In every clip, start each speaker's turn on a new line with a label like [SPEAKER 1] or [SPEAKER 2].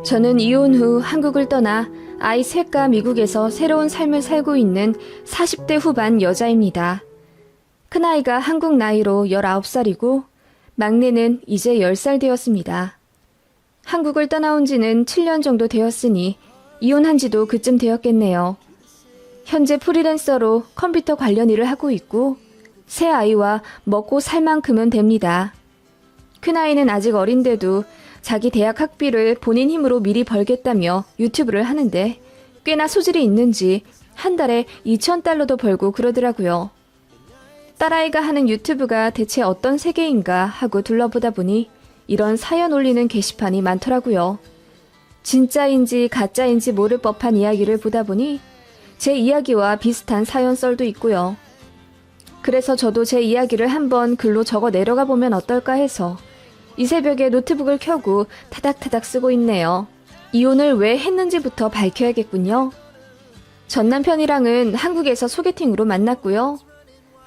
[SPEAKER 1] 저는 이혼 후 한국을 떠나 아이 셋과 미국에서 새로운 삶을 살고 있는 40대 후반 여자입니다. 큰아이가 한국 나이로 19살이고 막내는 이제 10살 되었습니다. 한국을 떠나온 지는 7년 정도 되었으니 이혼한 지도 그쯤 되었겠네요. 현재 프리랜서로 컴퓨터 관련 일을 하고 있고 새 아이와 먹고 살 만큼은 됩니다. 큰아이는 아직 어린데도 자기 대학 학비를 본인 힘으로 미리 벌겠다며 유튜브를 하는데 꽤나 소질이 있는지 한 달에 2,000달러도 벌고 그러더라고요. 딸아이가 하는 유튜브가 대체 어떤 세계인가 하고 둘러보다 보니 이런 사연 올리는 게시판이 많더라고요. 진짜인지 가짜인지 모를 법한 이야기를 보다 보니 제 이야기와 비슷한 사연 썰도 있고요. 그래서 저도 제 이야기를 한번 글로 적어 내려가 보면 어떨까 해서 이 새벽에 노트북을 켜고 타닥타닥 쓰고 있네요. 이혼을 왜 했는지부터 밝혀야겠군요. 전 남편이랑은 한국에서 소개팅으로 만났고요.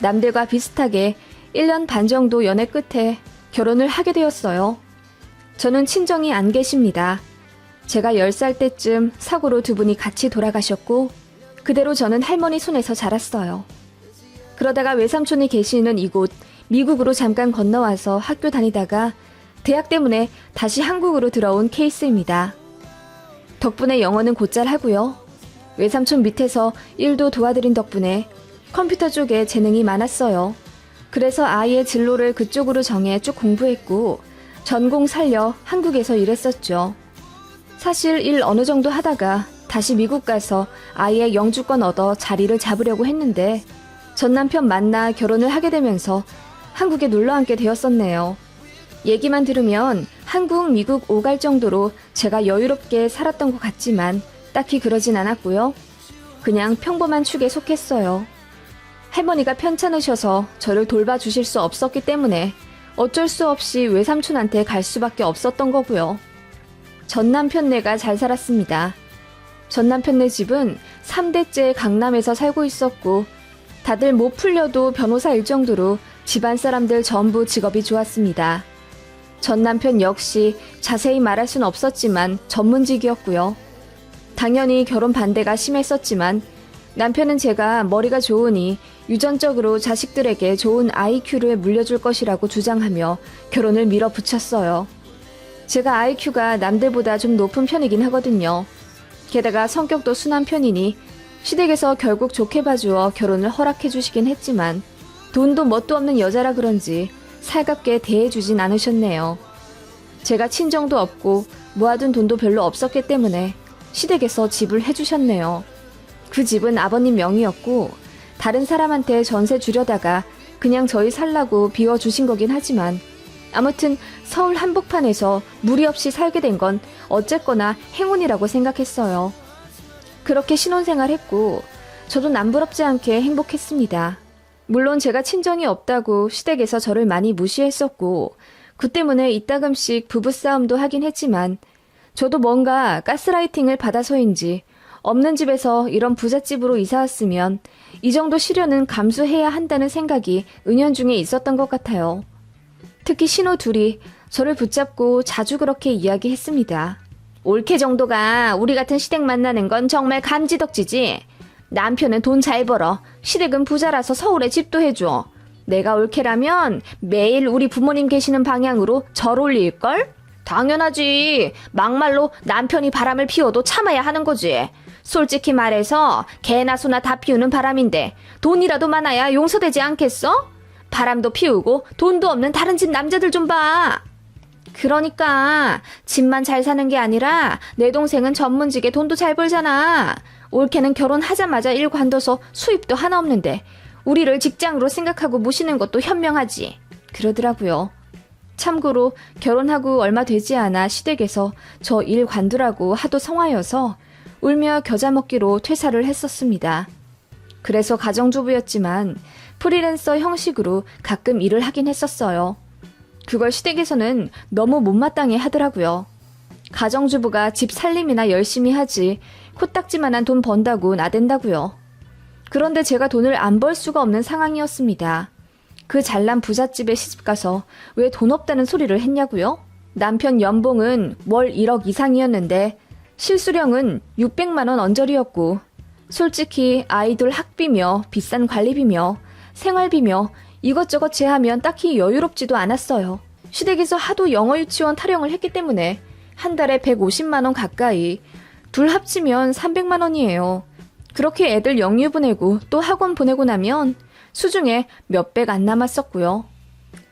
[SPEAKER 1] 남들과 비슷하게 1년 반 정도 연애 끝에 결혼을 하게 되었어요. 저는 친정이 안 계십니다. 제가 10살 때쯤 사고로 두 분이 같이 돌아가셨고 그대로 저는 할머니 손에서 자랐어요. 그러다가 외삼촌이 계시는 이곳 미국으로 잠깐 건너와서 학교 다니다가 대학 때문에 다시 한국으로 들어온 케이스입니다. 덕분에 영어는 곧잘 하고요. 외삼촌 밑에서 일도 도와드린 덕분에 컴퓨터 쪽에 재능이 많았어요. 그래서 아이의 진로를 그쪽으로 정해 쭉 공부했고 전공 살려 한국에서 일했었죠. 사실 일 어느 정도 하다가 다시 미국 가서 아이의 영주권 얻어 자리를 잡으려고 했는데 전 남편 만나 결혼을 하게 되면서 한국에 놀러 앉게 되었었네요. 얘기만 들으면 한국, 미국 오갈 정도로 제가 여유롭게 살았던 것 같지만 딱히 그러진 않았고요. 그냥 평범한 축에 속했어요. 할머니가 편찮으셔서 저를 돌봐주실 수 없었기 때문에 어쩔 수 없이 외삼촌한테 갈 수밖에 없었던 거고요. 전 남편네가 잘 살았습니다. 전 남편네 집은 3대째 강남에서 살고 있었고 다들 못 풀려도 변호사 일 정도로 집안 사람들 전부 직업이 좋았습니다. 전 남편 역시 자세히 말할 순 없었지만 전문직이었고요. 당연히 결혼 반대가 심했었지만 남편은 제가 머리가 좋으니 유전적으로 자식들에게 좋은 IQ를 물려줄 것이라고 주장하며 결혼을 밀어붙였어요. 제가 IQ가 남들보다 좀 높은 편이긴 하거든요. 게다가 성격도 순한 편이니 시댁에서 결국 좋게 봐주어 결혼을 허락해 주시긴 했지만 돈도 뭣도 없는 여자라 그런지 살갑게 대해주진 않으셨네요. 제가 친정도 없고 모아둔 돈도 별로 없었기 때문에 시댁에서 집을 해주셨네요. 그 집은 아버님 명의였고 다른 사람한테 전세 주려다가 그냥 저희 살라고 비워주신 거긴 하지만 아무튼 서울 한복판에서 무리 없이 살게 된 건 어쨌거나 행운이라고 생각했어요. 그렇게 신혼생활 했고 저도 남부럽지 않게 행복했습니다. 물론 제가 친정이 없다고 시댁에서 저를 많이 무시했었고 그 때문에 이따금씩 부부싸움도 하긴 했지만 저도 뭔가 가스라이팅을 받아서인지 없는 집에서 이런 부잣집으로 이사왔으면 이 정도 시련은 감수해야 한다는 생각이 은연중에 있었던 것 같아요. 특히 신호 둘이 저를 붙잡고 자주 그렇게 이야기했습니다. 올케 정도가 우리 같은 시댁 만나는 건 정말 감지덕지지. 남편은 돈 잘 벌어. 시댁은 부자라서 서울에 집도 해줘. 내가 올케라면 매일 우리 부모님 계시는 방향으로 절 올릴걸? 당연하지. 막말로 남편이 바람을 피워도 참아야 하는 거지. 솔직히 말해서 개나 소나 다 피우는 바람인데 돈이라도 많아야 용서되지 않겠어? 바람도 피우고 돈도 없는 다른 집 남자들 좀 봐. 그러니까 집만 잘 사는 게 아니라 내 동생은 전문직에 돈도 잘 벌잖아. 올케는 결혼하자마자 일 관둬서 수입도 하나 없는데 우리를 직장으로 생각하고 모시는 것도 현명하지. 그러더라고요. 참고로 결혼하고 얼마 되지 않아 시댁에서 저 일 관두라고 하도 성화여서 울며 겨자 먹기로 퇴사를 했었습니다. 그래서 가정주부였지만 프리랜서 형식으로 가끔 일을 하긴 했었어요. 그걸 시댁에서는 너무 못마땅해 하더라고요. 가정주부가 집 살림이나 열심히 하지 코딱지만한 돈 번다고 나댄다고요. 그런데 제가 돈을 안 벌 수가 없는 상황이었습니다. 그 잘난 부잣집에 시집가서 왜 돈 없다는 소리를 했냐고요? 남편 연봉은 월 1억 이상이었는데 실수령은 600만 원 언저리였고 솔직히 아이돌 학비며 비싼 관리비며 생활비며 이것저것 제하면 딱히 여유롭지도 않았어요. 시댁에서 하도 영어 유치원 타령을 했기 때문에 한 달에 150만 원 가까이, 둘 합치면 300만 원이에요. 그렇게 애들 영유 보내고 또 학원 보내고 나면 수중에 몇백 안 남았었고요.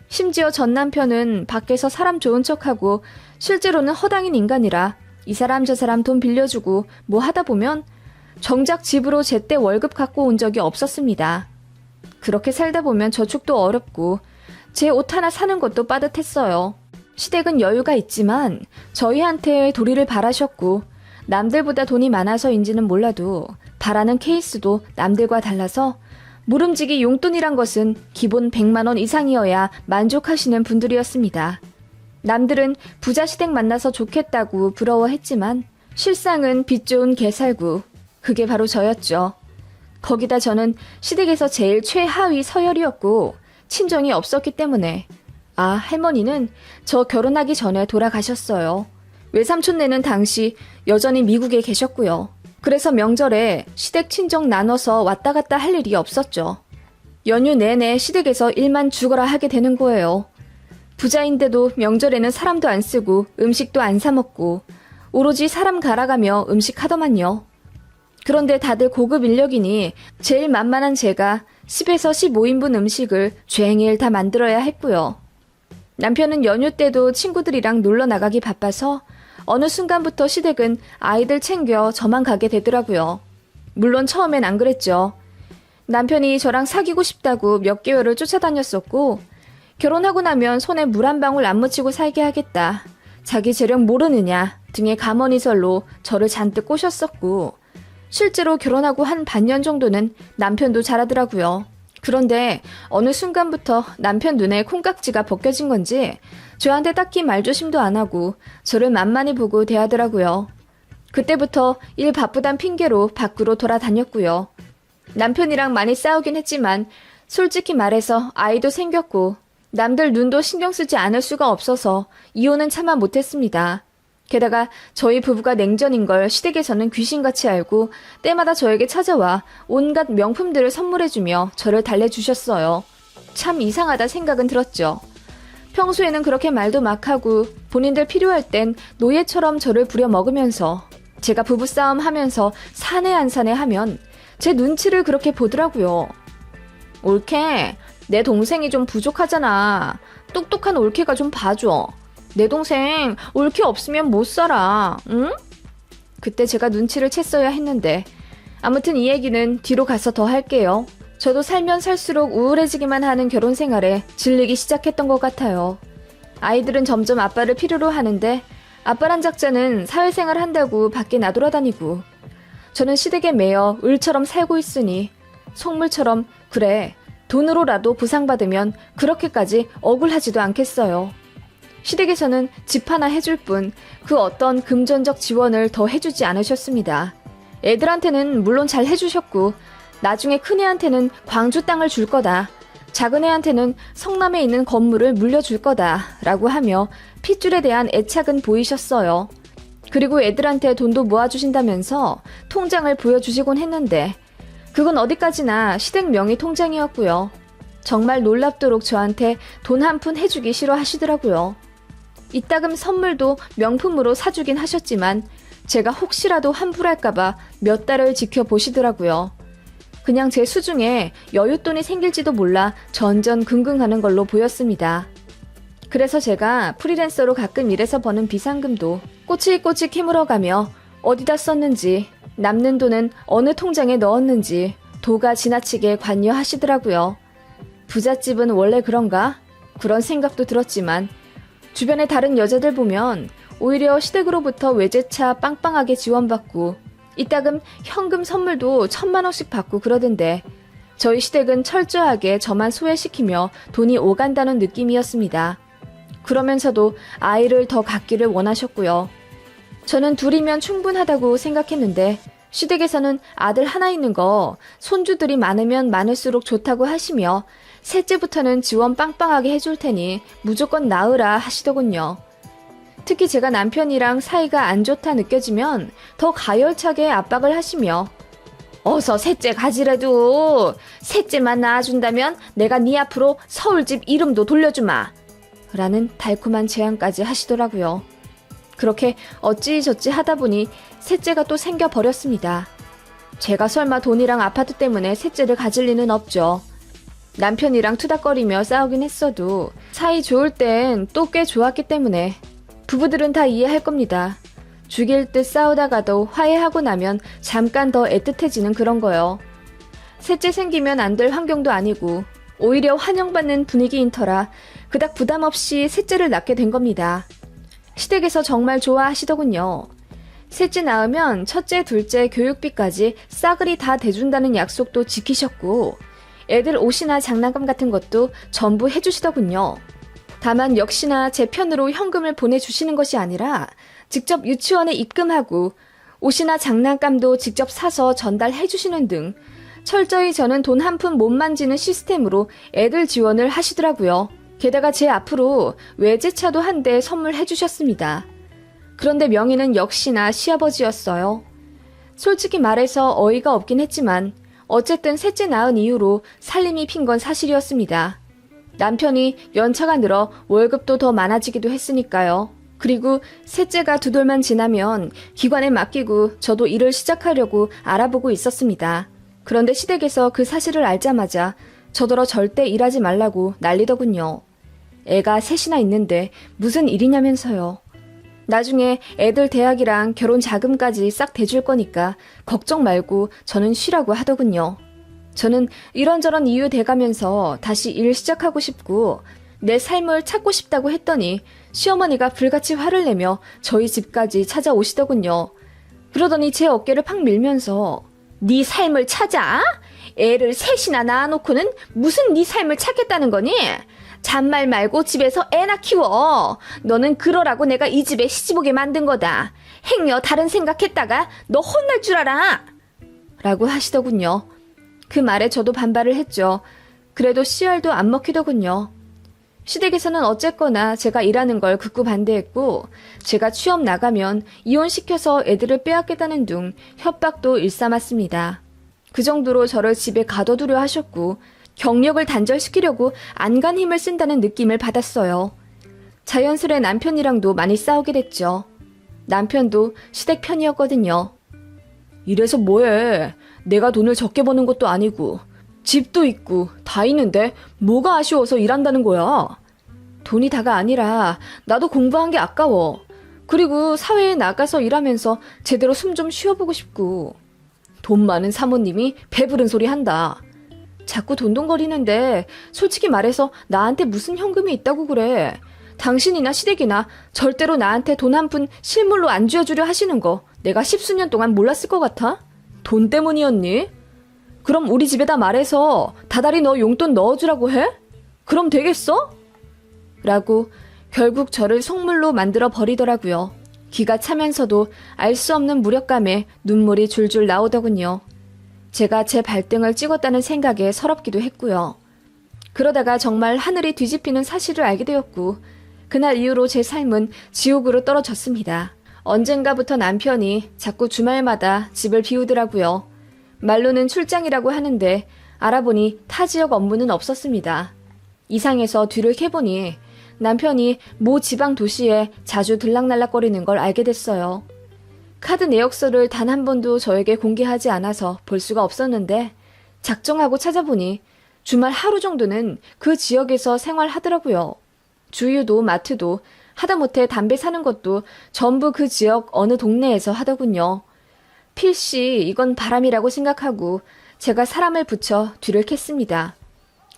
[SPEAKER 1] 심지어 전 남편은 밖에서 사람 좋은 척하고 실제로는 허당인 인간이라 이 사람 저 사람 돈 빌려주고 뭐 하다 보면 정작 집으로 제때 월급 갖고 온 적이 없었습니다. 그렇게 살다 보면 저축도 어렵고 제 옷 하나 사는 것도 빠듯했어요. 시댁은 여유가 있지만 저희한테 도리를 바라셨고 남들보다 돈이 많아서인지는 몰라도 바라는 케이스도 남들과 달라서 모름지기 용돈이란 것은 기본 100만 원 이상이어야 만족하시는 분들이었습니다. 남들은 부자 시댁 만나서 좋겠다고 부러워했지만 실상은 빚 좋은 개살구, 그게 바로 저였죠. 거기다 저는 시댁에서 제일 최하위 서열이었고 친정이 없었기 때문에 할머니는 저 결혼하기 전에 돌아가셨어요. 외삼촌네는 당시 여전히 미국에 계셨고요. 그래서 명절에 시댁 친정 나눠서 왔다 갔다 할 일이 없었죠. 연휴 내내 시댁에서 일만 죽어라 하게 되는 거예요. 부자인데도 명절에는 사람도 안 쓰고 음식도 안 사 먹고 오로지 사람 갈아가며 음식하더만요. 그런데 다들 고급 인력이니 제일 만만한 제가 10에서 15인분 음식을 종일 다 만들어야 했고요. 남편은 연휴 때도 친구들이랑 놀러 나가기 바빠서 어느 순간부터 시댁은 아이들 챙겨 저만 가게 되더라고요. 물론 처음엔 안 그랬죠. 남편이 저랑 사귀고 싶다고 몇 개월을 쫓아다녔었고 결혼하고 나면 손에 물 한 방울 안 묻히고 살게 하겠다. 자기 재력 모르느냐 등의 가머니설로 저를 잔뜩 꼬셨었고 실제로 결혼하고 한 반년 정도는 남편도 잘하더라고요. 그런데 어느 순간부터 남편 눈에 콩깍지가 벗겨진 건지 저한테 딱히 말조심도 안 하고 저를 만만히 보고 대하더라고요. 그때부터 일 바쁘단 핑계로 밖으로 돌아다녔고요. 남편이랑 많이 싸우긴 했지만 솔직히 말해서 아이도 생겼고 남들 눈도 신경 쓰지 않을 수가 없어서 이혼은 차마 못했습니다. 게다가 저희 부부가 냉전인 걸 시댁에서는 귀신같이 알고 때마다 저에게 찾아와 온갖 명품들을 선물해주며 저를 달래주셨어요. 참 이상하다 생각은 들었죠. 평소에는 그렇게 말도 막 하고 본인들 필요할 땐 노예처럼 저를 부려먹으면서 제가 부부싸움 하면서 사내 안 사내 하면 제 눈치를 그렇게 보더라고요. 올케, 내 동생이 좀 부족하잖아. 똑똑한 올케가 좀 봐줘. 내 동생 올케 없으면 못 살아, 응? 그때 제가 눈치를 챘어야 했는데 아무튼 이 얘기는 뒤로 가서 더 할게요. 저도 살면 살수록 우울해지기만 하는 결혼 생활에 질리기 시작했던 것 같아요. 아이들은 점점 아빠를 필요로 하는데 아빠란 작자는 사회생활 한다고 밖에 나돌아다니고 저는 시댁에 매여 을처럼 살고 있으니 속물처럼 그래 돈으로라도 보상받으면 그렇게까지 억울하지도 않겠어요. 시댁에서는 집 하나 해줄 뿐 그 어떤 금전적 지원을 더 해주지 않으셨습니다. 애들한테는 물론 잘 해주셨고 나중에 큰애한테는 광주 땅을 줄 거다. 작은애한테는 성남에 있는 건물을 물려줄 거다 라고 하며 핏줄에 대한 애착은 보이셨어요. 그리고 애들한테 돈도 모아주신다면서 통장을 보여주시곤 했는데 그건 어디까지나 시댁 명의 통장이었고요. 정말 놀랍도록 저한테 돈 한 푼 해주기 싫어하시더라고요. 이따금 선물도 명품으로 사주긴 하셨지만 제가 혹시라도 환불할까봐 몇 달을 지켜보시더라고요. 그냥 제 수중에 여윳돈이 생길지도 몰라 전전긍긍하는 걸로 보였습니다. 그래서 제가 프리랜서로 가끔 일해서 버는 비상금도 꼬치꼬치 캐물어가며 어디다 썼는지 남는 돈은 어느 통장에 넣었는지 도가 지나치게 관여하시더라고요. 부잣집은 원래 그런가? 그런 생각도 들었지만 주변의 다른 여자들 보면 오히려 시댁으로부터 외제차 빵빵하게 지원받고 이따금 현금 선물도 1,000만 원씩 받고 그러던데 저희 시댁은 철저하게 저만 소외시키며 돈이 오간다는 느낌이었습니다. 그러면서도 아이를 더 갖기를 원하셨고요. 저는 둘이면 충분하다고 생각했는데 시댁에서는 아들 하나 있는 거 손주들이 많으면 많을수록 좋다고 하시며 셋째부터는 지원 빵빵하게 해줄 테니 무조건 낳으라 하시더군요. 특히 제가 남편이랑 사이가 안 좋다 느껴지면 더 가열차게 압박을 하시며 어서 셋째 가지래도 셋째만 낳아준다면 내가 네 앞으로 서울집 이름도 돌려주마 라는 달콤한 제안까지 하시더라고요. 그렇게 어찌저찌 하다 보니 셋째가 또 생겨버렸습니다. 제가 설마 돈이랑 아파트 때문에 셋째를 가질 리는 없죠. 남편이랑 투닥거리며 싸우긴 했어도 사이 좋을 땐 또 꽤 좋았기 때문에 부부들은 다 이해할 겁니다. 죽일 듯 싸우다가도 화해하고 나면 잠깐 더 애틋해지는 그런 거요. 셋째 생기면 안 될 환경도 아니고 오히려 환영받는 분위기인 터라 그닥 부담 없이 셋째를 낳게 된 겁니다. 시댁에서 정말 좋아하시더군요. 셋째 낳으면 첫째, 둘째 교육비까지 싸그리 다 대준다는 약속도 지키셨고 애들 옷이나 장난감 같은 것도 전부 해주시더군요. 다만 역시나 제 편으로 현금을 보내주시는 것이 아니라 직접 유치원에 입금하고 옷이나 장난감도 직접 사서 전달해주시는 등 철저히 저는 돈 한 푼 못 만지는 시스템으로 애들 지원을 하시더라고요. 게다가 제 앞으로 외제차도 한 대 선물해주셨습니다. 그런데 명의는 역시나 시아버지였어요. 솔직히 말해서 어이가 없긴 했지만 어쨌든 셋째 낳은 이후로 살림이 핀 건 사실이었습니다. 남편이 연차가 늘어 월급도 더 많아지기도 했으니까요. 그리고 셋째가 두 돌만 지나면 기관에 맡기고 저도 일을 시작하려고 알아보고 있었습니다. 그런데 시댁에서 그 사실을 알자마자 저더러 절대 일하지 말라고 난리더군요. 애가 셋이나 있는데 무슨 일이냐면서요. 나중에 애들 대학이랑 결혼 자금까지 싹 대줄 거니까 걱정 말고 저는 쉬라고 하더군요. 저는 이런저런 이유 대가면서 다시 일 시작하고 싶고 내 삶을 찾고 싶다고 했더니 시어머니가 불같이 화를 내며 저희 집까지 찾아오시더군요. 그러더니 제 어깨를 팍 밀면서 네 삶을 찾아? 애를 셋이나 낳아놓고는 무슨 네 삶을 찾겠다는 거니? 잔말 말고 집에서 애나 키워. 너는 그러라고 내가 이 집에 시집 오게 만든 거다. 행여 다른 생각했다가 너 혼날 줄 알아. 라고 하시더군요. 그 말에 저도 반발을 했죠. 그래도 씨알도 안 먹히더군요. 시댁에서는 어쨌거나 제가 일하는 걸 극구 반대했고 제가 취업 나가면 이혼시켜서 애들을 빼앗겠다는 둥 협박도 일삼았습니다. 그 정도로 저를 집에 가둬두려 하셨고 경력을 단절시키려고 안간 힘을 쓴다는 느낌을 받았어요. 자연스레 남편이랑도 많이 싸우게 됐죠. 남편도 시댁 편이었거든요. 이래서 뭐해. 내가 돈을 적게 버는 것도 아니고 집도 있고 다 있는데 뭐가 아쉬워서 일한다는 거야. 돈이 다가 아니라 나도 공부한 게 아까워. 그리고 사회에 나가서 일하면서 제대로 숨 좀 쉬어보고 싶고. 돈 많은 사모님이 배부른 소리 한다. 자꾸 돈돈거리는데 솔직히 말해서 나한테 무슨 현금이 있다고 그래. 당신이나 시댁이나 절대로 나한테 돈 한 푼 실물로 안 쥐어주려 하시는 거 내가 십수년 동안 몰랐을 것 같아? 돈 때문이었니? 그럼 우리 집에다 말해서 다달이 너 용돈 넣어주라고 해? 그럼 되겠어? 라고 결국 저를 속물로 만들어 버리더라고요. 기가 차면서도 알 수 없는 무력감에 눈물이 줄줄 나오더군요. 제가 제 발등을 찍었다는 생각에 서럽기도 했고요. 그러다가 정말 하늘이 뒤집히는 사실을 알게 되었고 그날 이후로 제 삶은 지옥으로 떨어졌습니다. 언젠가부터 남편이 자꾸 주말마다 집을 비우더라고요. 말로는 출장이라고 하는데 알아보니 타 지역 업무는 없었습니다. 이상해서 뒤를 캐보니 남편이 모 지방 도시에 자주 들락날락거리는 걸 알게 됐어요. 카드 내역서를 단 한 번도 저에게 공개하지 않아서 볼 수가 없었는데 작정하고 찾아보니 주말 하루 정도는 그 지역에서 생활하더라고요. 주유도 마트도 하다못해 담배 사는 것도 전부 그 지역 어느 동네에서 하더군요. 필시 이건 바람이라고 생각하고 제가 사람을 붙여 뒤를 캤습니다.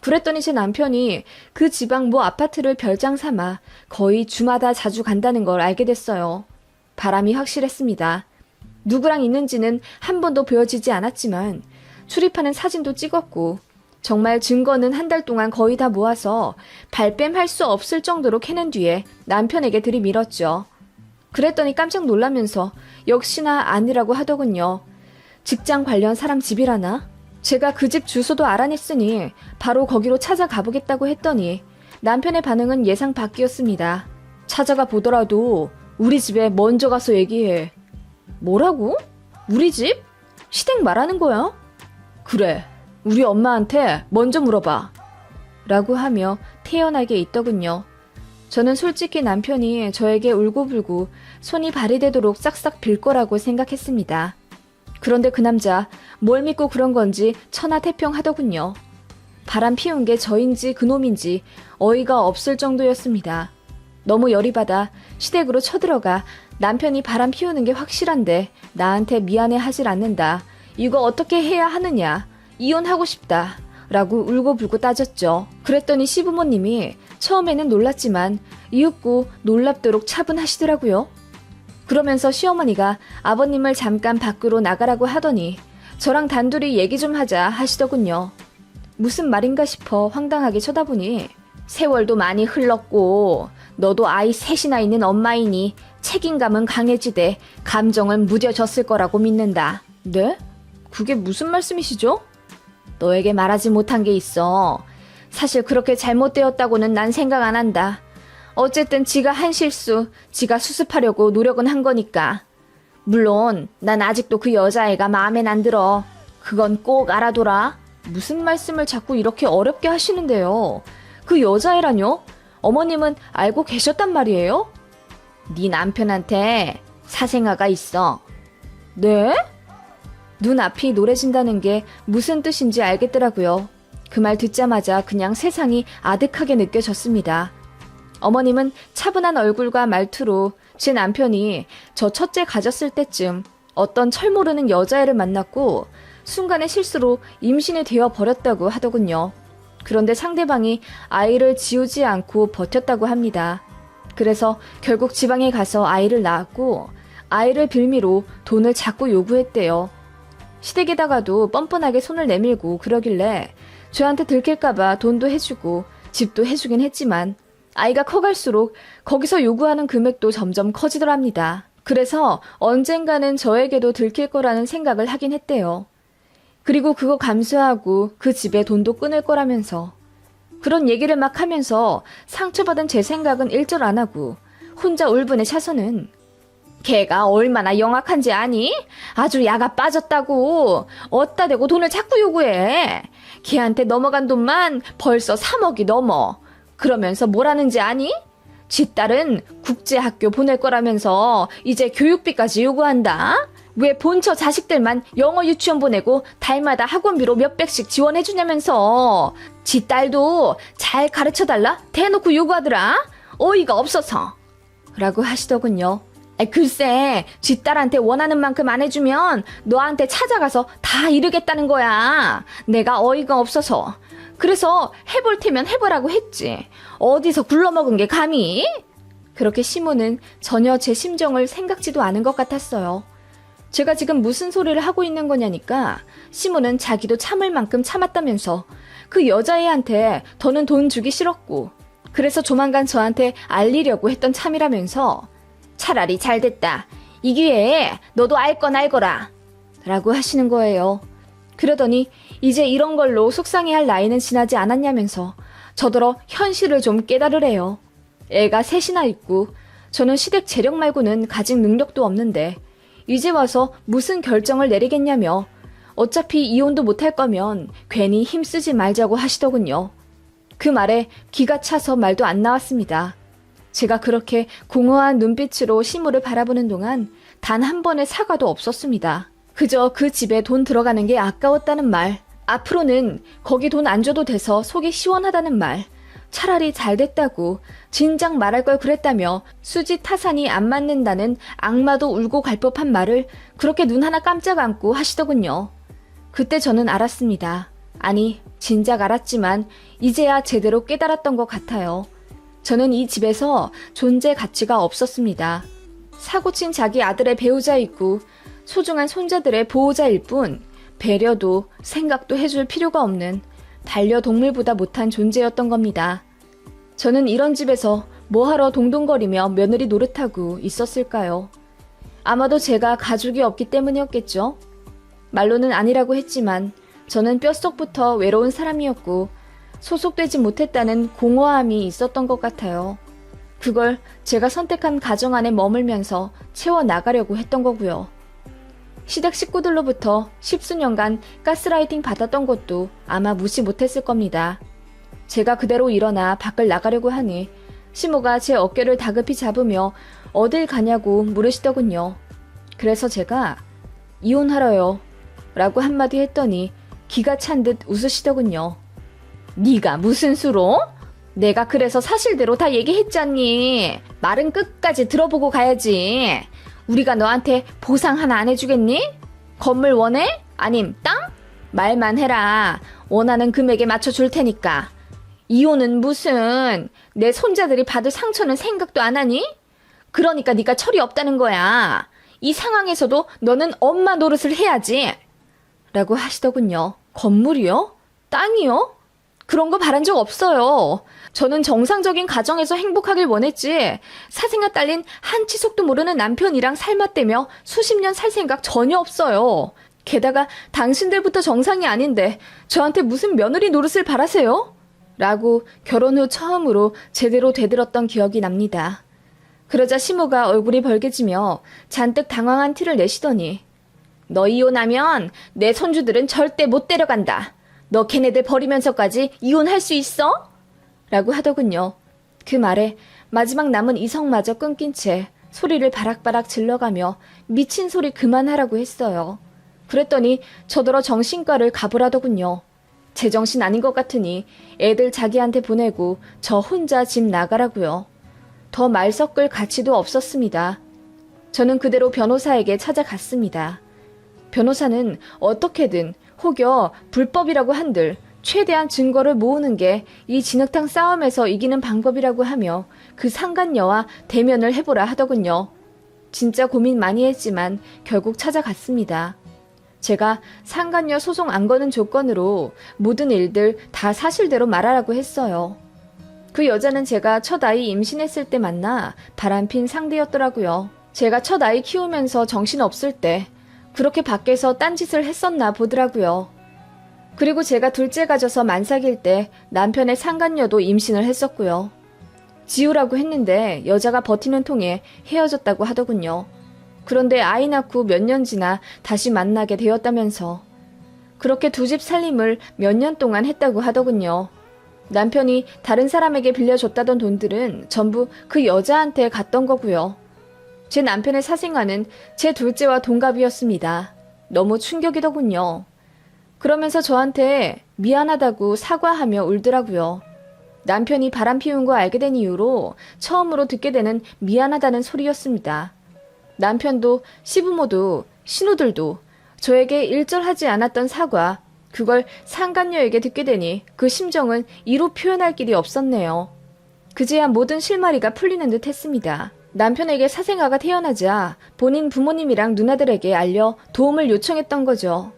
[SPEAKER 1] 그랬더니 제 남편이 그 지방 모 아파트를 별장 삼아 거의 주마다 자주 간다는 걸 알게 됐어요. 바람이 확실했습니다. 누구랑 있는지는 한 번도 보여지지 않았지만 출입하는 사진도 찍었고 정말 증거는 한 달 동안 거의 다 모아서 발뺌할 수 없을 정도로 캐낸 뒤에 남편에게 들이밀었죠. 그랬더니 깜짝 놀라면서 역시나 아니라고 하더군요. 직장 관련 사람 집이라나? 제가 그 집 주소도 알아냈으니 바로 거기로 찾아가 보겠다고 했더니 남편의 반응은 예상 밖이었습니다. 찾아가 보더라도 우리 집에 먼저 가서 얘기해. 뭐라고? 우리 집? 시댁 말하는 거야? 그래, 우리 엄마한테 먼저 물어봐. 라고 하며 태연하게 있더군요. 저는 솔직히 남편이 저에게 울고불고 손이 발이 되도록 싹싹 빌 거라고 생각했습니다. 그런데 그 남자 뭘 믿고 그런 건지 천하태평하더군요. 바람 피운 게 저인지 그놈인지 어이가 없을 정도였습니다. 너무 열이 받아 시댁으로 쳐들어가 남편이 바람 피우는 게 확실한데 나한테 미안해하질 않는다. 이거 어떻게 해야 하느냐. 이혼하고 싶다. 라고 울고불고 따졌죠. 그랬더니 시부모님이 처음에는 놀랐지만 이윽고 놀랍도록 차분하시더라고요. 그러면서 시어머니가 아버님을 잠깐 밖으로 나가라고 하더니 저랑 단둘이 얘기 좀 하자 하시더군요. 무슨 말인가 싶어 황당하게 쳐다보니 세월도 많이 흘렀고 너도 아이 셋이나 있는 엄마이니 책임감은 강해지되 감정은 무뎌졌을 거라고 믿는다. 네? 그게 무슨 말씀이시죠? 너에게 말하지 못한 게 있어. 사실 그렇게 잘못되었다고는 난 생각 안 한다. 어쨌든 지가 한 실수, 지가 수습하려고 노력은 한 거니까. 물론 난 아직도 그 여자애가 마음엔 안 들어. 그건 꼭 알아둬라. 무슨 말씀을 자꾸 이렇게 어렵게 하시는데요. 그 여자애라뇨? 어머님은 알고 계셨단 말이에요? 네 남편한테 사생아가 있어. 네? 눈앞이 노래진다는 게 무슨 뜻인지 알겠더라고요. 그 말 듣자마자 그냥 세상이 아득하게 느껴졌습니다. 어머님은 차분한 얼굴과 말투로 제 남편이 저 첫째 가졌을 때쯤 어떤 철모르는 여자애를 만났고 순간의 실수로 임신이 되어 버렸다고 하더군요. 그런데 상대방이 아이를 지우지 않고 버텼다고 합니다. 그래서 결국 지방에 가서 아이를 낳았고 아이를 빌미로 돈을 자꾸 요구했대요. 시댁에다가도 뻔뻔하게 손을 내밀고 그러길래 저한테 들킬까봐 돈도 해주고 집도 해주긴 했지만 아이가 커갈수록 거기서 요구하는 금액도 점점 커지더랍니다. 그래서 언젠가는 저에게도 들킬 거라는 생각을 하긴 했대요. 그리고 그거 감수하고 그 집에 돈도 끊을 거라면서 그런 얘기를 막 하면서 상처받은 제 생각은 일절 안 하고 혼자 울분에 차서는 걔가 얼마나 영악한지 아니? 아주 야가 빠졌다고. 어따 대고 돈을 자꾸 요구해. 걔한테 넘어간 돈만 벌써 3억이 넘어. 그러면서 뭐라는지 아니? 지 딸은 국제학교 보낼 거라면서 이제 교육비까지 요구한다? 왜 본처 자식들만 영어 유치원 보내고 달마다 학원비로 몇백씩 지원해주냐면서 지 딸도 잘 가르쳐달라 대놓고 요구하더라. 어이가 없어서. 라고 하시더군요. 글쎄, 지 딸한테 원하는 만큼 안 해주면 너한테 찾아가서 다 이르겠다는 거야. 내가 어이가 없어서. 그래서 해볼 테면 해보라고 했지. 어디서 굴러먹은 게 감히? 그렇게 시모는 전혀 제 심정을 생각지도 않은 것 같았어요. 제가 지금 무슨 소리를 하고 있는 거냐니까 시모는 자기도 참을 만큼 참았다면서 그 여자애한테 더는 돈 주기 싫었고 그래서 조만간 저한테 알리려고 했던 참이라면서 차라리 잘됐다. 이 기회에 너도 알 건 알거라. 라고 하시는 거예요. 그러더니 이제 이런 걸로 속상해할 나이는 지나지 않았냐면서 저더러 현실을 좀 깨달으래요. 애가 셋이나 있고 저는 시댁 재력 말고는 가진 능력도 없는데 이제 와서 무슨 결정을 내리겠냐며 어차피 이혼도 못할 거면 괜히 힘쓰지 말자고 하시더군요. 그 말에 기가 차서 말도 안 나왔습니다. 제가 그렇게 공허한 눈빛으로 시모를 바라보는 동안 단 한 번의 사과도 없었습니다. 그저 그 집에 돈 들어가는 게 아까웠다는 말, 앞으로는 거기 돈 안 줘도 돼서 속이 시원하다는 말, 차라리 잘 됐다고 진작 말할 걸 그랬다며 수지 타산이 안 맞는다는 악마도 울고 갈 법한 말을 그렇게 눈 하나 깜짝 안고 하시더군요. 그때 저는 알았습니다. 아니, 진작 알았지만 이제야 제대로 깨달았던 것 같아요. 저는 이 집에서 존재 가치가 없었습니다. 사고친 자기 아들의 배우자이고 소중한 손자들의 보호자일 뿐 배려도 생각도 해줄 필요가 없는 반려동물보다 못한 존재였던 겁니다. 저는 이런 집에서 뭐하러 동동거리며 며느리 노릇하고 있었을까요? 아마도 제가 가족이 없기 때문이었겠죠? 말로는 아니라고 했지만 저는 뼛속부터 외로운 사람이었고 소속되지 못했다는 공허함이 있었던 것 같아요. 그걸 제가 선택한 가정 안에 머물면서 채워나가려고 했던 거고요. 시댁 식구들로부터 십수년간 가스라이팅 받았던 것도 아마 무시 못했을 겁니다. 제가 그대로 일어나 밖을 나가려고 하니 시모가 제 어깨를 다급히 잡으며 어딜 가냐고 물으시더군요. 그래서 제가 이혼하러요 라고 한마디 했더니 기가 찬 듯 웃으시더군요. 네가 무슨 수로? 내가 그래서 사실대로 다 얘기했잖니. 말은 끝까지 들어보고 가야지. 우리가 너한테 보상 하나 안 해주겠니? 건물 원해? 아님 땅? 말만 해라. 원하는 금액에 맞춰줄 테니까. 이혼은 무슨, 내 손자들이 받을 상처는 생각도 안 하니? 그러니까 네가 철이 없다는 거야. 이 상황에서도 너는 엄마 노릇을 해야지. 라고 하시더군요. 건물이요? 땅이요? 그런 거 바란 적 없어요. 저는 정상적인 가정에서 행복하길 원했지 사생아 딸린 한 치석도 모르는 남편이랑 살맛대며 수십 년 살 생각 전혀 없어요. 게다가 당신들부터 정상이 아닌데 저한테 무슨 며느리 노릇을 바라세요? 라고 결혼 후 처음으로 제대로 되들었던 기억이 납니다. 그러자 시모가 얼굴이 벌개지며 잔뜩 당황한 티를 내시더니 너 이혼하면 내 손주들은 절대 못 데려간다. 너 걔네들 버리면서까지 이혼할 수 있어? 라고 하더군요. 그 말에 마지막 남은 이성마저 끊긴 채 소리를 바락바락 질러가며 미친 소리 그만하라고 했어요. 그랬더니 저더러 정신과를 가보라더군요. 제정신 아닌 것 같으니 애들 자기한테 보내고 저 혼자 집 나가라고요. 더 말 섞을 가치도 없었습니다. 저는 그대로 변호사에게 찾아갔습니다. 변호사는 어떻게든 혹여 불법이라고 한들 최대한 증거를 모으는 게 이 진흙탕 싸움에서 이기는 방법이라고 하며 그 상간녀와 대면을 해보라 하더군요. 진짜 고민 많이 했지만 결국 찾아갔습니다. 제가 상간녀 소송 안 거는 조건으로 모든 일들 다 사실대로 말하라고 했어요. 그 여자는 제가 첫 아이 임신했을 때 만나 바람핀 상대였더라고요. 제가 첫 아이 키우면서 정신없을 때 그렇게 밖에서 딴짓을 했었나 보더라고요. 그리고 제가 둘째 가져서 만삭일 때 남편의 상간녀도 임신을 했었고요. 지우라고 했는데 여자가 버티는 통에 헤어졌다고 하더군요. 그런데 아이 낳고 몇 년 지나 다시 만나게 되었다면서 그렇게 두 집 살림을 몇 년 동안 했다고 하더군요. 남편이 다른 사람에게 빌려줬다던 돈들은 전부 그 여자한테 갔던 거고요. 제 남편의 사생아는 제 둘째와 동갑이었습니다. 너무 충격이더군요. 그러면서 저한테 미안하다고 사과하며 울더라고요. 남편이 바람 피운 거 알게 된 이후로 처음으로 듣게 되는 미안하다는 소리였습니다. 남편도 시부모도 신우들도 저에게 일절하지 않았던 사과, 그걸 상간녀에게 듣게 되니 그 심정은 이루 표현할 길이 없었네요. 그제야 모든 실마리가 풀리는 듯 했습니다. 남편에게 사생아가 태어나자 본인 부모님이랑 누나들에게 알려 도움을 요청했던 거죠.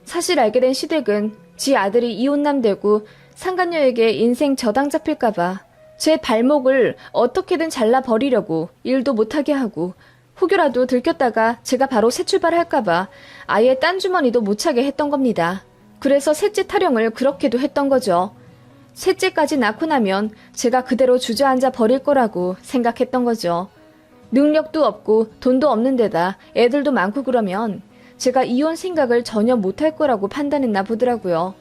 [SPEAKER 1] 사실 알게 된 시댁은 지 아들이 이혼남 되고 상간녀에게 인생 저당 잡힐까봐 제 발목을 어떻게든 잘라버리려고 일도 못하게 하고 혹여라도 들켰다가 제가 바로 새 출발할까봐 아예 딴 주머니도 못 차게 했던 겁니다. 그래서 셋째 타령을 그렇게도 했던 거죠. 셋째까지 낳고 나면 제가 그대로 주저앉아 버릴 거라고 생각했던 거죠. 능력도 없고 돈도 없는 데다 애들도 많고 그러면 제가 이혼 생각을 전혀 못할 거라고 판단했나 보더라고요.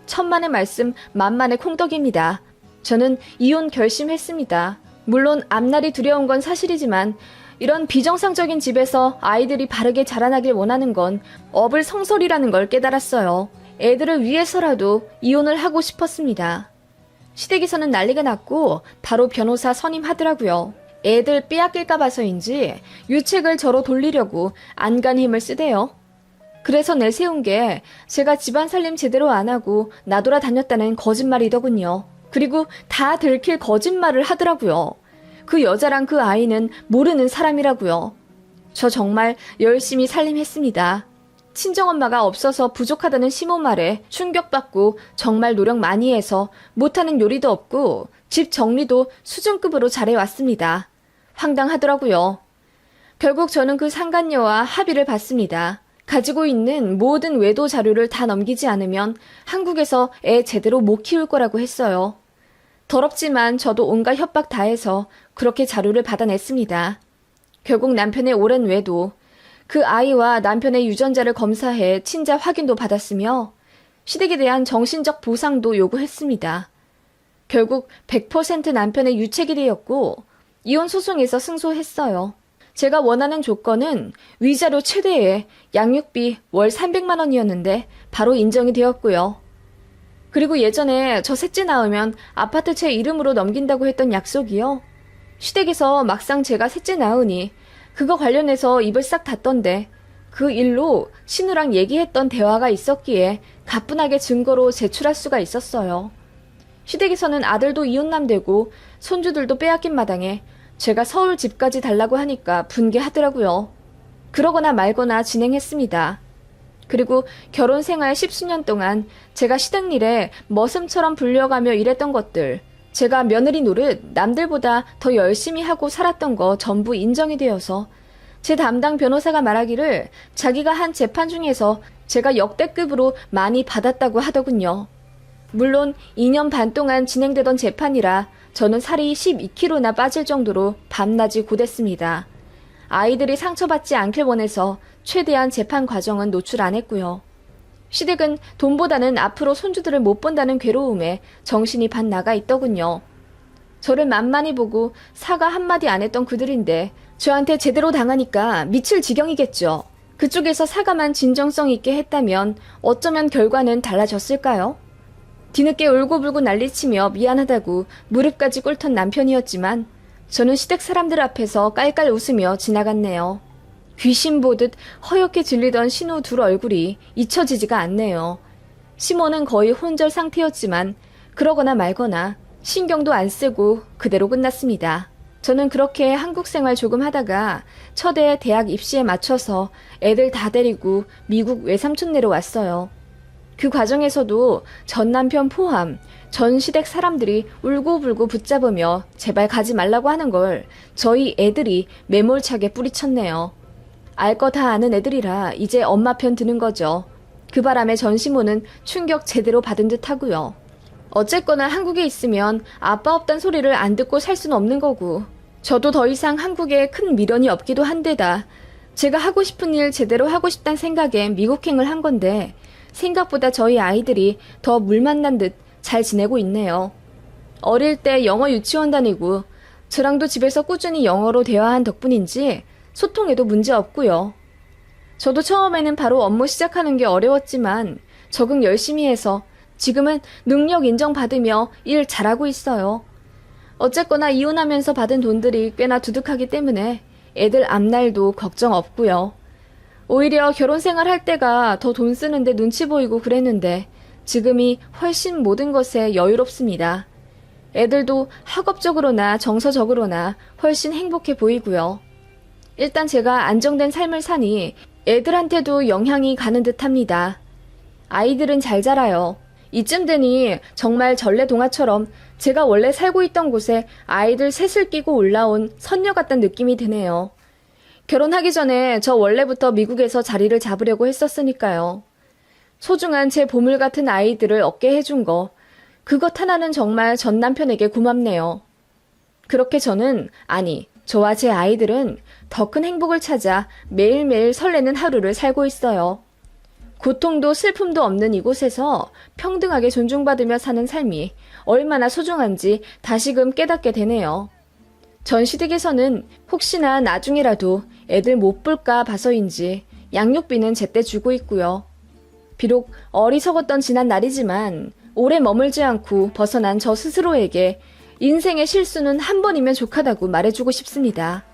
[SPEAKER 1] 천만의 말씀 만만의 콩떡입니다. 저는 이혼 결심했습니다. 물론 앞날이 두려운 건 사실이지만 이런 비정상적인 집에서 아이들이 바르게 자라나길 원하는 건 어불성설이라는 걸 깨달았어요. 애들을 위해서라도 이혼을 하고 싶었습니다. 시댁에서는 난리가 났고 바로 변호사 선임하더라고요. 애들 빼앗길까 봐서인지 유책을 저로 돌리려고 안간 힘을 쓰대요. 그래서 내세운 게 제가 집안 살림 제대로 안 하고 나돌아다녔다는 거짓말이더군요. 그리고 다 들킬 거짓말을 하더라고요. 그 여자랑 그 아이는 모르는 사람이라고요. 저 정말 열심히 살림했습니다. 친정엄마가 없어서 부족하다는 시모 말에 충격받고 정말 노력 많이 해서 못하는 요리도 없고 집 정리도 수준급으로 잘해왔습니다. 황당하더라고요. 결국 저는 그 상간녀와 합의를 봤습니다. 가지고 있는 모든 외도 자료를 다 넘기지 않으면 한국에서 애 제대로 못 키울 거라고 했어요. 더럽지만 저도 온갖 협박 다해서 그렇게 자료를 받아냈습니다. 결국 남편의 오랜 외도, 그 아이와 남편의 유전자를 검사해 친자 확인도 받았으며 시댁에 대한 정신적 보상도 요구했습니다. 결국 100% 남편의 유책이 되었고 이혼 소송에서 승소했어요. 제가 원하는 조건은 위자료 최대의 양육비 월 300만 원이었는데 바로 인정이 되었고요. 그리고 예전에 저 셋째 낳으면 아파트 제 이름으로 넘긴다고 했던 약속이요. 시댁에서 막상 제가 셋째 낳으니 그거 관련해서 입을 싹 닫던데 그 일로 신우랑 얘기했던 대화가 있었기에 가뿐하게 증거로 제출할 수가 있었어요. 시댁에서는 아들도 이혼남되고 손주들도 빼앗긴 마당에 제가 서울 집까지 달라고 하니까 분개하더라고요. 그러거나 말거나 진행했습니다. 그리고 결혼 생활 10수년 동안 제가 시댁 일에 머슴처럼 불려가며 일했던 것들, 제가 며느리 노릇 남들보다 더 열심히 하고 살았던 거 전부 인정이 되어서 제 담당 변호사가 말하기를 자기가 한 재판 중에서 제가 역대급으로 많이 받았다고 하더군요. 물론 2년 반 동안 진행되던 재판이라 저는 살이 12kg나 빠질 정도로 밤낮이 고됐습니다. 아이들이 상처받지 않길 원해서 최대한 재판 과정은 노출 안 했고요. 시댁은 돈보다는 앞으로 손주들을 못 본다는 괴로움에 정신이 반 나가 있더군요. 저를 만만히 보고 사과 한마디 안 했던 그들인데 저한테 제대로 당하니까 미칠 지경이겠죠. 그쪽에서 사과만 진정성 있게 했다면 어쩌면 결과는 달라졌을까요? 뒤늦게 울고불고 난리치며 미안하다고 무릎까지 꿇던 남편이었지만 저는 시댁 사람들 앞에서 깔깔 웃으며 지나갔네요. 귀신 보듯 허옇게 질리던 신우 둘 얼굴이 잊혀지지가 않네요. 시모는 거의 혼절 상태였지만 그러거나 말거나 신경도 안 쓰고 그대로 끝났습니다. 저는 그렇게 한국 생활 조금 하다가 첫해 대학 입시에 맞춰서 애들 다 데리고 미국 외삼촌네로 왔어요. 그 과정에서도 전 남편 포함 전 시댁 사람들이 울고불고 붙잡으며 제발 가지 말라고 하는 걸 저희 애들이 매몰차게 뿌리쳤네요. 알 거 다 아는 애들이라 이제 엄마 편 드는 거죠. 그 바람에 전 시모는 충격 제대로 받은 듯 하고요. 어쨌거나 한국에 있으면 아빠 없단 소리를 안 듣고 살 수는 없는 거고 저도 더 이상 한국에 큰 미련이 없기도 한데다 제가 하고 싶은 일 제대로 하고 싶단 생각에 미국행을 한 건데 생각보다 저희 아이들이 더 물 만난 듯 잘 지내고 있네요. 어릴 때 영어 유치원 다니고 저랑도 집에서 꾸준히 영어로 대화한 덕분인지 소통에도 문제 없고요. 저도 처음에는 바로 업무 시작하는 게 어려웠지만 적응 열심히 해서 지금은 능력 인정받으며 일 잘하고 있어요. 어쨌거나 이혼하면서 받은 돈들이 꽤나 두둑하기 때문에 애들 앞날도 걱정 없고요. 오히려 결혼 생활 할 때가 더 돈 쓰는데 눈치 보이고 그랬는데 지금이 훨씬 모든 것에 여유롭습니다. 애들도 학업적으로나 정서적으로나 훨씬 행복해 보이고요. 일단 제가 안정된 삶을 사니 애들한테도 영향이 가는 듯합니다. 아이들은 잘 자라요. 이쯤 되니 정말 전래동화처럼 제가 원래 살고 있던 곳에 아이들 셋을 끼고 올라온 선녀 같다는 느낌이 드네요. 결혼하기 전에 저 원래부터 미국에서 자리를 잡으려고 했었으니까요. 소중한 제 보물 같은 아이들을 얻게 해준 거, 그것 하나는 정말 전 남편에게 고맙네요. 그렇게 저는, 아니, 저와 제 아이들은 더 큰 행복을 찾아 매일매일 설레는 하루를 살고 있어요. 고통도 슬픔도 없는 이곳에서 평등하게 존중받으며 사는 삶이 얼마나 소중한지 다시금 깨닫게 되네요. 전 시댁에서는 혹시나 나중이라도 애들 못 볼까 봐서인지 양육비는 제때 주고 있고요. 비록 어리석었던 지난 날이지만 오래 머물지 않고 벗어난 저 스스로에게 인생의 실수는 한 번이면 족하다고 말해주고 싶습니다.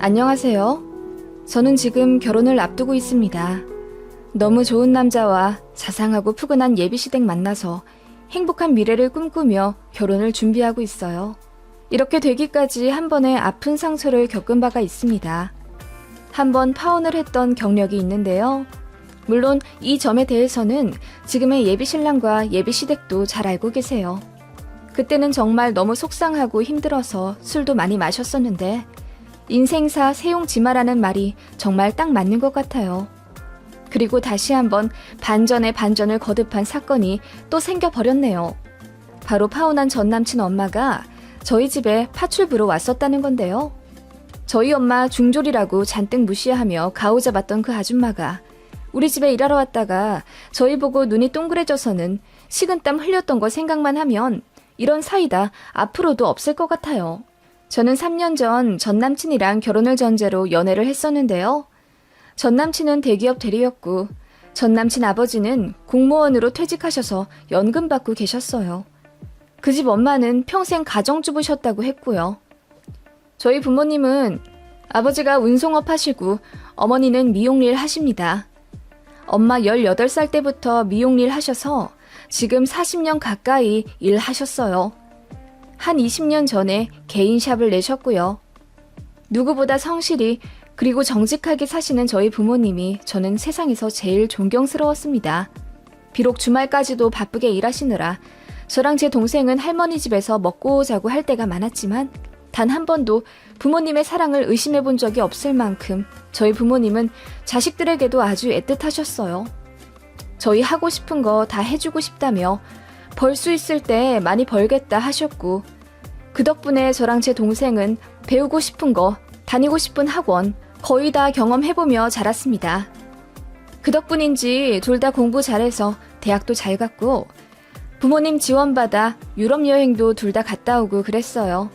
[SPEAKER 1] 안녕하세요. 저는 지금 결혼을 앞두고 있습니다. 너무 좋은 남자와 자상하고 푸근한 예비시댁 만나서 행복한 미래를 꿈꾸며 결혼을 준비하고 있어요. 이렇게 되기까지 한 번의 아픈 상처를 겪은 바가 있습니다. 한 번 파혼을 했던 경력이 있는데요. 물론 이 점에 대해서는 지금의 예비신랑과 예비시댁도 잘 알고 계세요. 그때는 정말 너무 속상하고 힘들어서 술도 많이 마셨었는데 인생사 세용지마라는 말이 정말 딱 맞는 것 같아요. 그리고 다시 한번 반전에 반전을 거듭한 사건이 또 생겨버렸네요. 바로 파혼한 전 남친 엄마가 저희 집에 파출부로 왔었다는 건데요. 저희 엄마 중졸이라고 잔뜩 무시하며 가오잡았던 그 아줌마가 우리 집에 일하러 왔다가 저희 보고 눈이 동그래져서는 식은땀 흘렸던 거 생각만 하면 이런 사이다 앞으로도 없을 것 같아요. 저는 3년 전 남친이랑 결혼을 전제로 연애를 했었는데요. 전 남친은 대기업 대리였고 전 남친 아버지는 공무원으로 퇴직하셔서 연금 받고 계셨어요. 그 집 엄마는 평생 가정주부셨다고 했고요. 저희 부모님은 아버지가 운송업 하시고 어머니는 미용일 하십니다. 엄마 18살 때부터 미용일 하셔서 지금 40년 가까이 일하셨어요. 한 20년 전에 개인 샵을 내셨고요. 누구보다 성실히 그리고 정직하게 사시는 저희 부모님이 저는 세상에서 제일 존경스러웠습니다. 비록 주말까지도 바쁘게 일하시느라 저랑 제 동생은 할머니 집에서 먹고 자고 할 때가 많았지만 단 한 번도 부모님의 사랑을 의심해 본 적이 없을 만큼 저희 부모님은 자식들에게도 아주 애틋하셨어요. 저희 하고 싶은 거 다 해주고 싶다며 벌 수 있을 때 많이 벌겠다 하셨고 그 덕분에 저랑 제 동생은 배우고 싶은 거, 다니고 싶은 학원 거의 다 경험해보며 자랐습니다. 그 덕분인지 둘 다 공부 잘해서 대학도 잘 갔고 부모님 지원받아 유럽 여행도 둘 다 갔다 오고 그랬어요.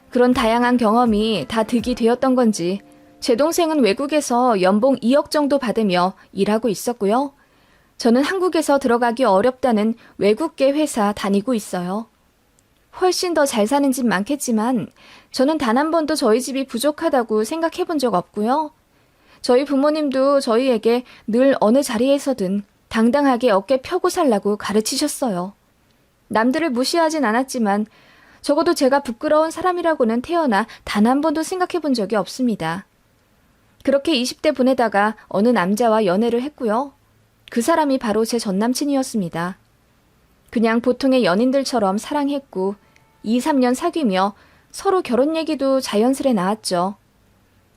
[SPEAKER 1] 그런 다양한 경험이 다 득이 되었던 건지 제 동생은 외국에서 연봉 2억 정도 받으며 일하고 있었고요. 저는 한국에서 들어가기 어렵다는 외국계 회사 다니고 있어요. 훨씬 더 잘 사는 집 많겠지만 저는 단 한 번도 저희 집이 부족하다고 생각해 본 적 없고요. 저희 부모님도 저희에게 늘 어느 자리에서든 당당하게 어깨 펴고 살라고 가르치셨어요. 남들을 무시하진 않았지만 적어도 제가 부끄러운 사람이라고는 태어나 단 한 번도 생각해 본 적이 없습니다. 그렇게 20대 보내다가 어느 남자와 연애를 했고요. 그 사람이 바로 제 전남친이었습니다. 그냥 보통의 연인들처럼 사랑했고 2, 3년 사귀며 서로 결혼 얘기도 자연스레 나왔죠.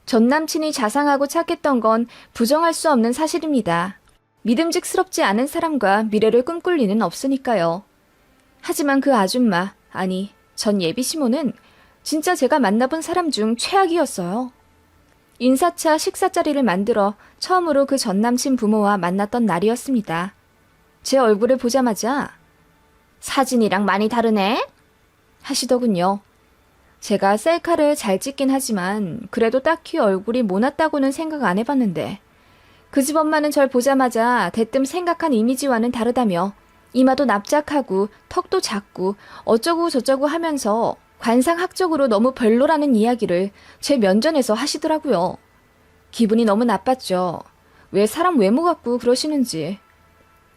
[SPEAKER 1] 전남친이 자상하고 착했던 건 부정할 수 없는 사실입니다. 믿음직스럽지 않은 사람과 미래를 꿈꿀 리는 없으니까요. 하지만 그 아줌마, 아니 전 예비시모는 진짜 제가 만나본 사람 중 최악이었어요. 인사차 식사 자리를 만들어 처음으로 그 전남친 부모와 만났던 날이었습니다. 제 얼굴을 보자마자 사진이랑 많이 다르네? 하시더군요. 제가 셀카를 잘 찍긴 하지만 그래도 딱히 얼굴이 모났다고는 생각 안 해봤는데 그 집 엄마는 절 보자마자 대뜸 생각한 이미지와는 다르다며 이마도 납작하고 턱도 작고 어쩌고 저쩌고 하면서 관상학적으로 너무 별로라는 이야기를 제 면전에서 하시더라고요. 기분이 너무 나빴죠. 왜 사람 외모 갖고 그러시는지.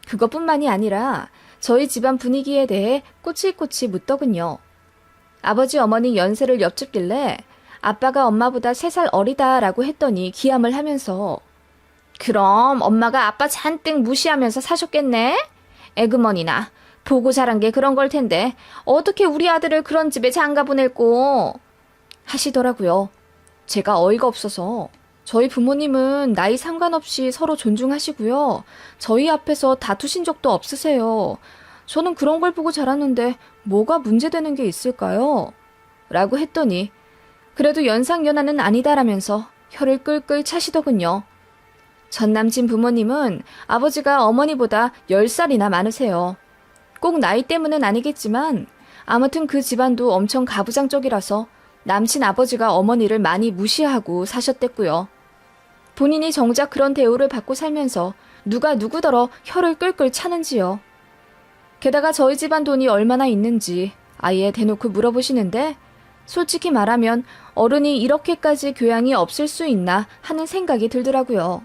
[SPEAKER 1] 그것뿐만이 아니라 저희 집안 분위기에 대해 꼬치꼬치 묻더군요. 아버지 어머니 연세를 여쭙길래 아빠가 엄마보다 3살 어리다라고 했더니 기함을 하면서 그럼 엄마가 아빠 잔뜩 무시하면서 사셨겠네? 에그머니나 보고 자란 게 그런 걸 텐데 어떻게 우리 아들을 그런 집에 장가 보낼꼬? 하시더라고요. 제가 어이가 없어서 저희 부모님은 나이 상관없이 서로 존중하시고요. 저희 앞에서 다투신 적도 없으세요. 저는 그런 걸 보고 자랐는데 뭐가 문제되는 게 있을까요? 라고 했더니 그래도 연상연하는 아니다라면서 혀를 끌끌 차시더군요. 전 남친 부모님은 아버지가 어머니보다 10살이나 많으세요. 꼭 나이 때문은 아니겠지만 아무튼 그 집안도 엄청 가부장적이라서 남친 아버지가 어머니를 많이 무시하고 사셨댔고요. 본인이 정작 그런 대우를 받고 살면서 누가 누구더러 혀를 끌끌 차는지요. 게다가 저희 집안 돈이 얼마나 있는지 아예 대놓고 물어보시는데 솔직히 말하면 어른이 이렇게까지 교양이 없을 수 있나 하는 생각이 들더라고요.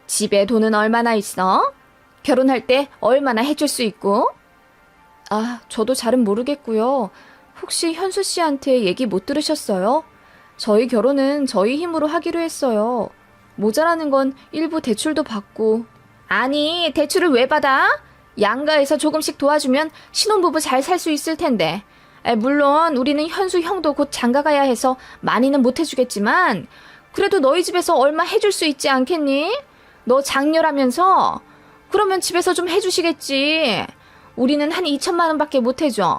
[SPEAKER 1] 집에 돈은 얼마나 있어? 결혼할 때 얼마나 해줄 수 있고? 아, 저도 잘은 모르겠고요. 혹시 현수 씨한테 얘기 못 들으셨어요? 저희 결혼은 저희 힘으로 하기로 했어요. 모자라는 건 일부 대출도 받고. 아니, 대출을 왜 받아? 양가에서 조금씩 도와주면 신혼부부 잘 살 수 있을 텐데. 물론 우리는 현수 형도 곧 장가 가야 해서 많이는 못 해주겠지만 그래도 너희 집에서 얼마 해줄 수 있지 않겠니? 너 장녀라면서? 그러면 집에서 좀 해주시겠지. 우리는 한 2천만 원밖에 못 해줘.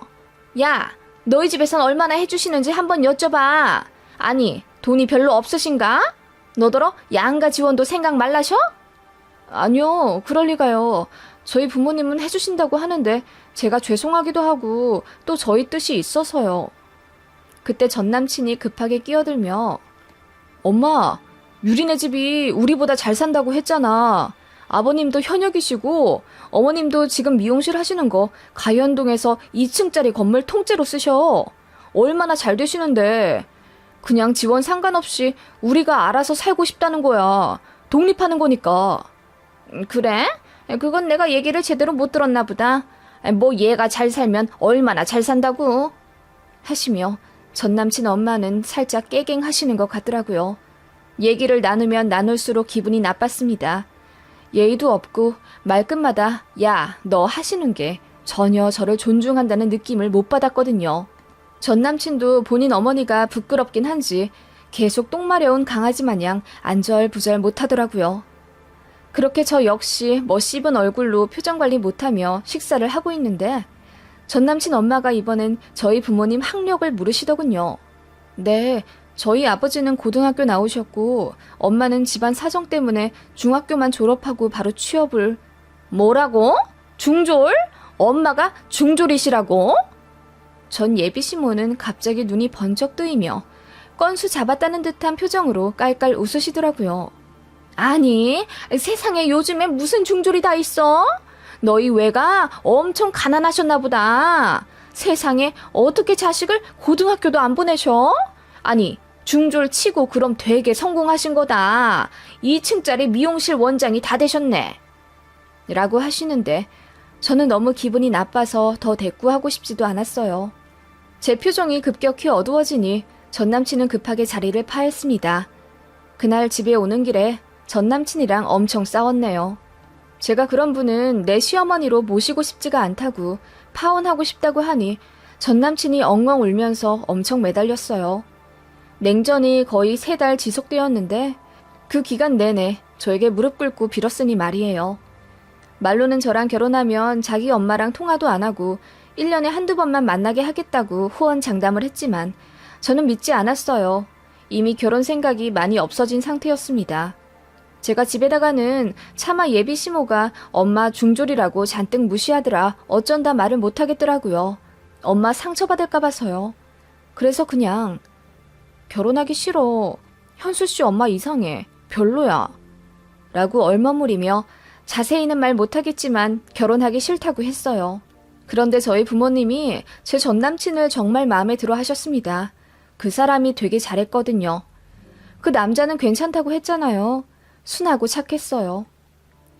[SPEAKER 1] 야, 너희 집에선 얼마나 해주시는지 한번 여쭤봐. 아니, 돈이 별로 없으신가? 너더러 양가 지원도 생각 말라셔? 아니요, 그럴 리가요. 저희 부모님은 해주신다고 하는데 제가 죄송하기도 하고 또 저희 뜻이 있어서요. 그때 전 남친이 급하게 끼어들며 엄마, 유리네 집이 우리보다 잘 산다고 했잖아. 아버님도 현역이시고 어머님도 지금 미용실 하시는 거 가연동에서 2층짜리 건물 통째로 쓰셔. 얼마나 잘 되시는데. 그냥 지원 상관없이 우리가 알아서 살고 싶다는 거야. 독립하는 거니까. 그래? 그건 내가 얘기를 제대로 못 들었나 보다. 뭐 얘가 잘 살면 얼마나 잘 산다고. 하시며 전 남친 엄마는 살짝 깨갱하시는 것 같더라고요. 얘기를 나누면 나눌수록 기분이 나빴습니다. 예의도 없고 말끝마다 야, 너 하시는 게 전혀 저를 존중한다는 느낌을 못 받았거든요. 전 남친도 본인 어머니가 부끄럽긴 한지 계속 똥 마려운 강아지 마냥 안절부절 못하더라고요. 그렇게 저 역시 씹은 얼굴로 표정 관리 못하며 식사를 하고 있는데 전 남친 엄마가 이번엔 저희 부모님 학력을 물으시더군요. 네, 저희 아버지는 고등학교 나오셨고 엄마는 집안 사정 때문에 중학교만 졸업하고 바로 취업을. 뭐라고? 중졸? 엄마가 중졸이시라고? 전 예비 시모는 갑자기 눈이 번쩍 뜨이며 건수 잡았다는 듯한 표정으로 깔깔 웃으시더라고요. 아니, 세상에 요즘에 무슨 중졸이 다 있어? 너희 외가 엄청 가난하셨나 보다. 세상에 어떻게 자식을 고등학교도 안 보내셔? 아니, 중졸 치고 그럼 되게 성공하신 거다. 2층짜리 미용실 원장이 다 되셨네. 라고 하시는데 저는 너무 기분이 나빠서 더 대꾸하고 싶지도 않았어요. 제 표정이 급격히 어두워지니 전 남친은 급하게 자리를 파했습니다. 그날 집에 오는 길에 전 남친이랑 엄청 싸웠네요. 제가 그런 분은 내 시어머니로 모시고 싶지가 않다고 파혼하고 싶다고 하니 전 남친이 엉엉 울면서 엄청 매달렸어요. 냉전이 거의 3달 지속되었는데 그 기간 내내 저에게 무릎 꿇고 빌었으니 말이에요. 말로는 저랑 결혼하면 자기 엄마랑 통화도 안 하고 1년에 한두 번만 만나게 하겠다고 호언장담을 했지만 저는 믿지 않았어요. 이미 결혼 생각이 많이 없어진 상태였습니다. 제가 집에다가는 차마 예비 시모가 엄마 중졸이라고 잔뜩 무시하더라 어쩐다 말을 못하겠더라고요. 엄마 상처받을까 봐서요. 그래서 그냥 결혼하기 싫어. 현수 씨 엄마 이상해. 별로야. 라고 얼머무리며 자세히는 말 못하겠지만 결혼하기 싫다고 했어요. 그런데 저희 부모님이 제 전 남친을 정말 마음에 들어 하셨습니다. 그 사람이 되게 잘했거든요. 그 남자는 괜찮다고 했잖아요. 순하고 착했어요.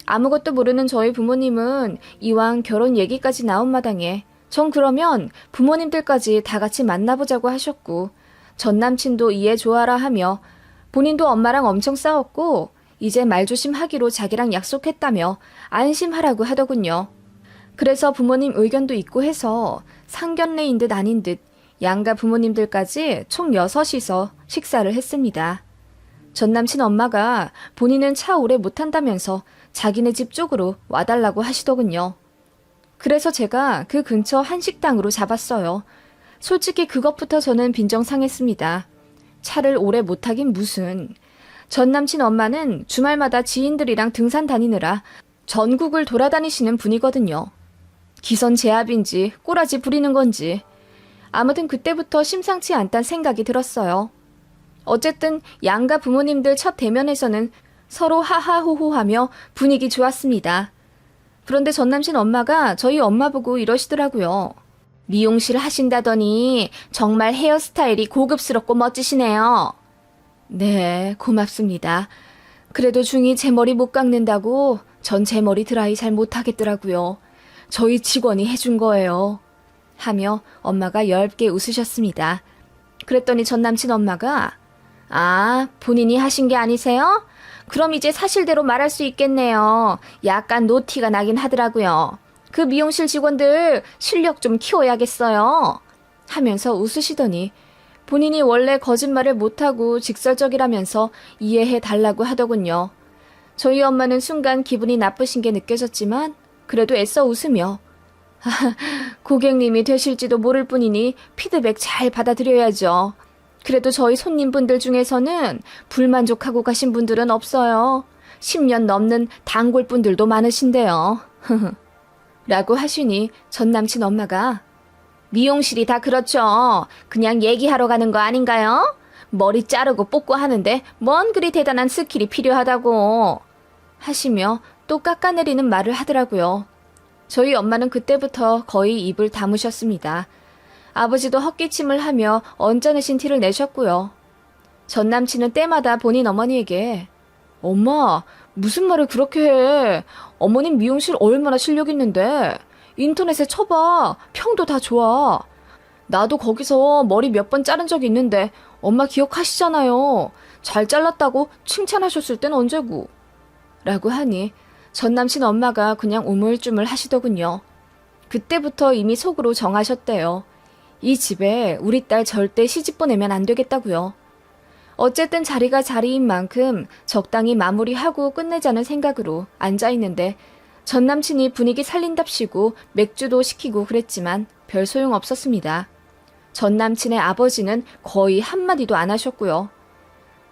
[SPEAKER 1] 아무것도 모르는 저희 부모님은 이왕 결혼 얘기까지 나온 마당에 전 그러면 부모님들까지 다 같이 만나보자고 하셨고 전 남친도 이해 좋아라 하며 본인도 엄마랑 엄청 싸웠고 이제 말조심하기로 자기랑 약속했다며 안심하라고 하더군요. 그래서 부모님 의견도 있고 해서 상견례인 듯 아닌 듯 양가 부모님들까지 총 6이서 식사를 했습니다. 전 남친 엄마가 본인은 차 오래 못 탄다면서 자기네 집 쪽으로 와달라고 하시더군요. 그래서 제가 그 근처 한식당으로 잡았어요. 솔직히 그것부터 저는 빈정상했습니다. 차를 오래 못 타긴 무슨. 전 남친 엄마는 주말마다 지인들이랑 등산 다니느라 전국을 돌아다니시는 분이거든요. 기선제압인지 꼬라지 부리는 건지. 아무튼 그때부터 심상치 않단 생각이 들었어요. 어쨌든 양가 부모님들 첫 대면에서는 서로 하하호호하며 분위기 좋았습니다. 그런데 전 남친 엄마가 저희 엄마 보고 이러시더라고요. 미용실 하신다더니 정말 헤어스타일이 고급스럽고 멋지시네요. 네, 고맙습니다. 그래도 중이 제 머리 못 깎는다고 전 제 머리 드라이 잘 못하겠더라고요. 저희 직원이 해준 거예요. 하며 엄마가 엷게 웃으셨습니다. 그랬더니 전 남친 엄마가 아, 본인이 하신 게 아니세요? 그럼 이제 사실대로 말할 수 있겠네요. 약간 노티가 나긴 하더라고요. 그 미용실 직원들 실력 좀 키워야겠어요. 하면서 웃으시더니 본인이 원래 거짓말을 못하고 직설적이라면서 이해해 달라고 하더군요. 저희 엄마는 순간 기분이 나쁘신 게 느껴졌지만 그래도 애써 웃으며 고객님이 되실지도 모를 뿐이니 피드백 잘 받아들여야죠. 그래도 저희 손님분들 중에서는 불만족하고 가신 분들은 없어요. 10년 넘는 단골분들도 많으신데요. 라고 하시니 전 남친 엄마가 미용실이 다 그렇죠. 그냥 얘기하러 가는 거 아닌가요? 머리 자르고 뽑고 하는데 뭔 그리 대단한 스킬이 필요하다고 하시며 또 깎아내리는 말을 하더라고요. 저희 엄마는 그때부터 거의 입을 다무셨습니다. 아버지도 헛기침을 하며 언짢으신 티를 내셨고요. 전 남친은 때마다 본인 어머니에게 엄마, 무슨 말을 그렇게 해? 어머님 미용실 얼마나 실력 있는데. 인터넷에 쳐봐. 평도 다 좋아. 나도 거기서 머리 몇 번 자른 적이 있는데 엄마 기억하시잖아요. 잘 잘랐다고 칭찬하셨을 땐 언제고. 라고 하니 전 남친 엄마가 그냥 우물쭈물 하시더군요. 그때부터 이미 속으로 정하셨대요. 이 집에 우리 딸 절대 시집 보내면 안 되겠다고요. 어쨌든 자리가 자리인 만큼 적당히 마무리하고 끝내자는 생각으로 앉아있는데 전 남친이 분위기 살린답시고 맥주도 시키고 그랬지만 별 소용 없었습니다. 전 남친의 아버지는 거의 한마디도 안 하셨고요.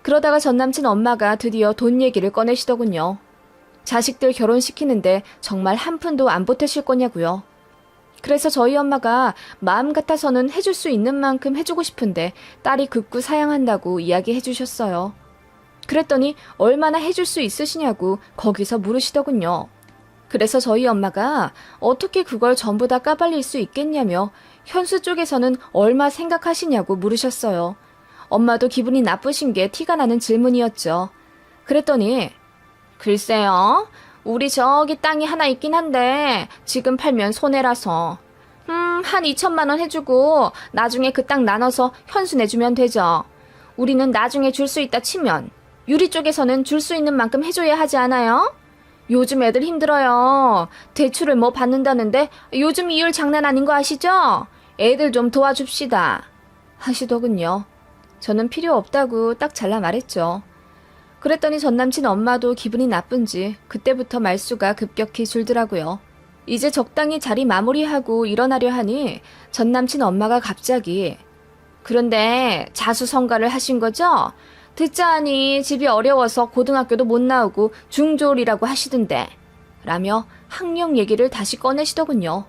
[SPEAKER 1] 그러다가 전 남친 엄마가 드디어 돈 얘기를 꺼내시더군요. 자식들 결혼시키는데 정말 한 푼도 안 보태실 거냐고요. 그래서 저희 엄마가 마음 같아서는 해줄 수 있는 만큼 해주고 싶은데 딸이 극구 사양한다고 이야기해 주셨어요. 그랬더니 얼마나 해줄 수 있으시냐고 거기서 물으시더군요. 그래서 저희 엄마가 어떻게 그걸 전부 다 까발릴 수 있겠냐며 현수 쪽에서는 얼마 생각하시냐고 물으셨어요. 엄마도 기분이 나쁘신 게 티가 나는 질문이었죠. 그랬더니 글쎄요. 우리 저기 땅이 하나 있긴 한데 지금 팔면 손해라서 한 2천만 원 해주고 나중에 그 땅 나눠서 현수 내주면 되죠. 우리는 나중에 줄 수 있다 치면 유리 쪽에서는 줄 수 있는 만큼 해줘야 하지 않아요? 요즘 애들 힘들어요. 대출을 뭐 받는다는데 요즘 이율 장난 아닌 거 아시죠? 애들 좀 도와줍시다. 하시더군요. 저는 필요 없다고 딱 잘라 말했죠. 그랬더니 전 남친 엄마도 기분이 나쁜지 그때부터 말수가 급격히 줄더라고요. 이제 적당히 자리 마무리하고 일어나려 하니 전 남친 엄마가 갑자기 그런데 자수성가를 하신 거죠? 듣자 하니 집이 어려워서 고등학교도 못 나오고 중졸이라고 하시던데 라며 학력 얘기를 다시 꺼내시더군요.